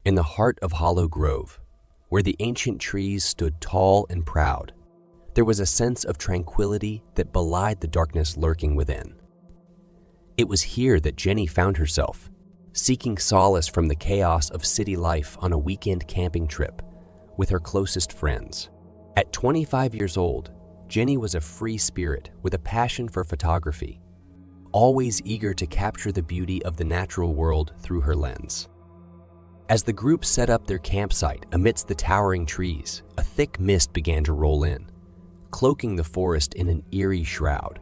In the heart of Hollow Grove, where the ancient trees stood tall and proud, there was a sense of tranquility that belied the darkness lurking within. It was here that Jenny found herself, seeking solace from the chaos of city life on a weekend camping trip with her closest friends. At 25 years old, Jenny was a free spirit with a passion for photography, always eager to capture the beauty of the natural world through her lens. As the group set up their campsite amidst the towering trees, a thick mist began to roll in, cloaking the forest in an eerie shroud.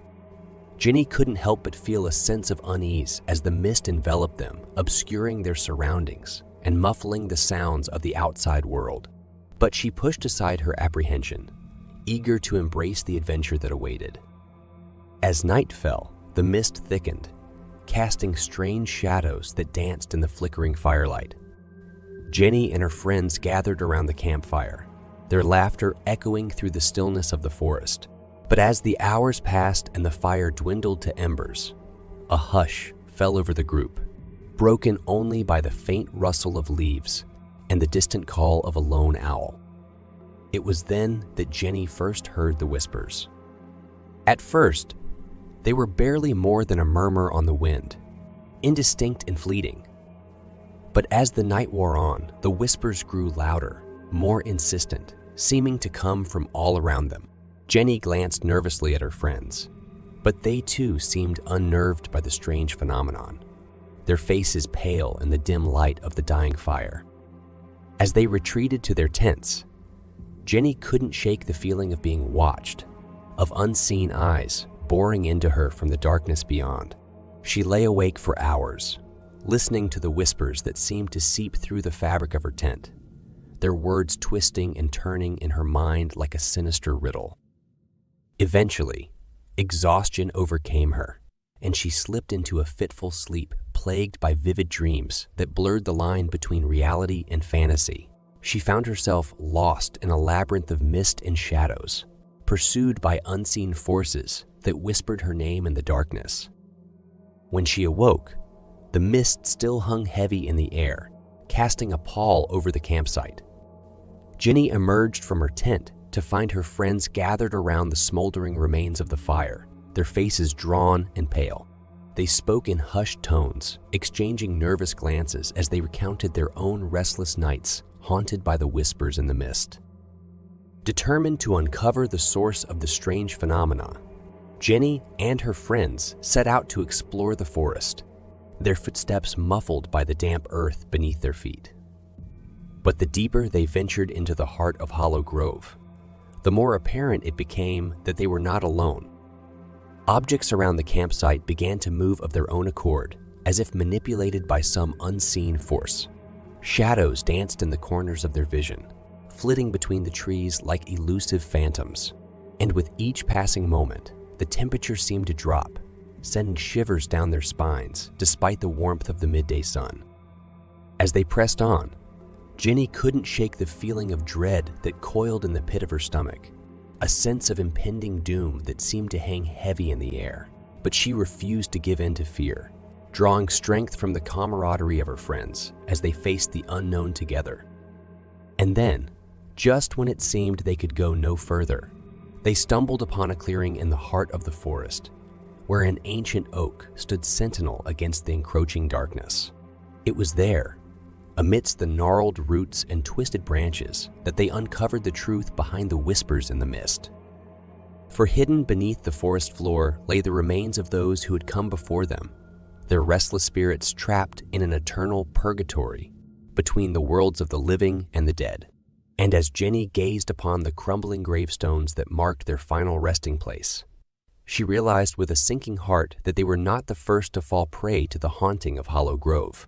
Jenny couldn't help but feel a sense of unease as the mist enveloped them, obscuring their surroundings and muffling the sounds of the outside world. But she pushed aside her apprehension, eager to embrace the adventure that awaited. As night fell, the mist thickened, casting strange shadows that danced in the flickering firelight. Jenny and her friends gathered around the campfire, their laughter echoing through the stillness of the forest. But as the hours passed and the fire dwindled to embers, a hush fell over the group, broken only by the faint rustle of leaves and the distant call of a lone owl. It was then that Jenny first heard the whispers. At first, they were barely more than a murmur on the wind, indistinct and fleeting. But as the night wore on, the whispers grew louder, more insistent, seeming to come from all around them. Jenny glanced nervously at her friends, but they too seemed unnerved by the strange phenomenon, their faces pale in the dim light of the dying fire. As they retreated to their tents, Jenny couldn't shake the feeling of being watched, of unseen eyes boring into her from the darkness beyond. She lay awake for hours, listening to the whispers that seemed to seep through the fabric of her tent, their words twisting and turning in her mind like a sinister riddle. Eventually, exhaustion overcame her, and she slipped into a fitful sleep plagued by vivid dreams that blurred the line between reality and fantasy. She found herself lost in a labyrinth of mist and shadows, pursued by unseen forces that whispered her name in the darkness. When she awoke, the mist still hung heavy in the air, casting a pall over the campsite. Jenny emerged from her tent to find her friends gathered around the smoldering remains of the fire, their faces drawn and pale. They spoke in hushed tones, exchanging nervous glances as they recounted their own restless nights haunted by the whispers in the mist. Determined to uncover the source of the strange phenomena, Jenny and her friends set out to explore the forest, their footsteps muffled by the damp earth beneath their feet. But the deeper they ventured into the heart of Hollow Grove, the more apparent it became that they were not alone. Objects around the campsite began to move of their own accord, as if manipulated by some unseen force. Shadows danced in the corners of their vision, flitting between the trees like elusive phantoms. And with each passing moment, the temperature seemed to drop, sending shivers down their spines despite the warmth of the midday sun. As they pressed on, Jenny couldn't shake the feeling of dread that coiled in the pit of her stomach, a sense of impending doom that seemed to hang heavy in the air. But she refused to give in to fear, drawing strength from the camaraderie of her friends as they faced the unknown together. And then, just when it seemed they could go no further, they stumbled upon a clearing in the heart of the forest, where an ancient oak stood sentinel against the encroaching darkness. It was there, amidst the gnarled roots and twisted branches, that they uncovered the truth behind the whispers in the mist. For hidden beneath the forest floor lay the remains of those who had come before them, their restless spirits trapped in an eternal purgatory between the worlds of the living and the dead. And as Jenny gazed upon the crumbling gravestones that marked their final resting place, she realized with a sinking heart that they were not the first to fall prey to the haunting of Hollow Grove.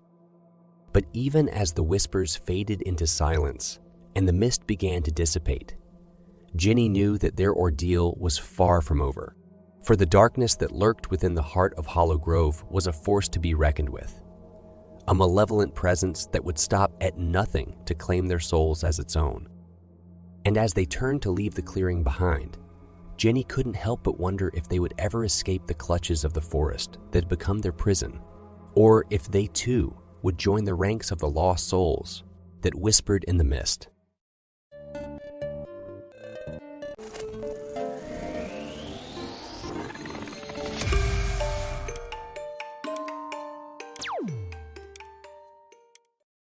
But even as the whispers faded into silence and the mist began to dissipate, Jenny knew that their ordeal was far from over, for the darkness that lurked within the heart of Hollow Grove was a force to be reckoned with, a malevolent presence that would stop at nothing to claim their souls as its own. And as they turned to leave the clearing behind, Jenny couldn't help but wonder if they would ever escape the clutches of the forest that had become their prison, or if they too would join the ranks of the lost souls that whispered in the mist.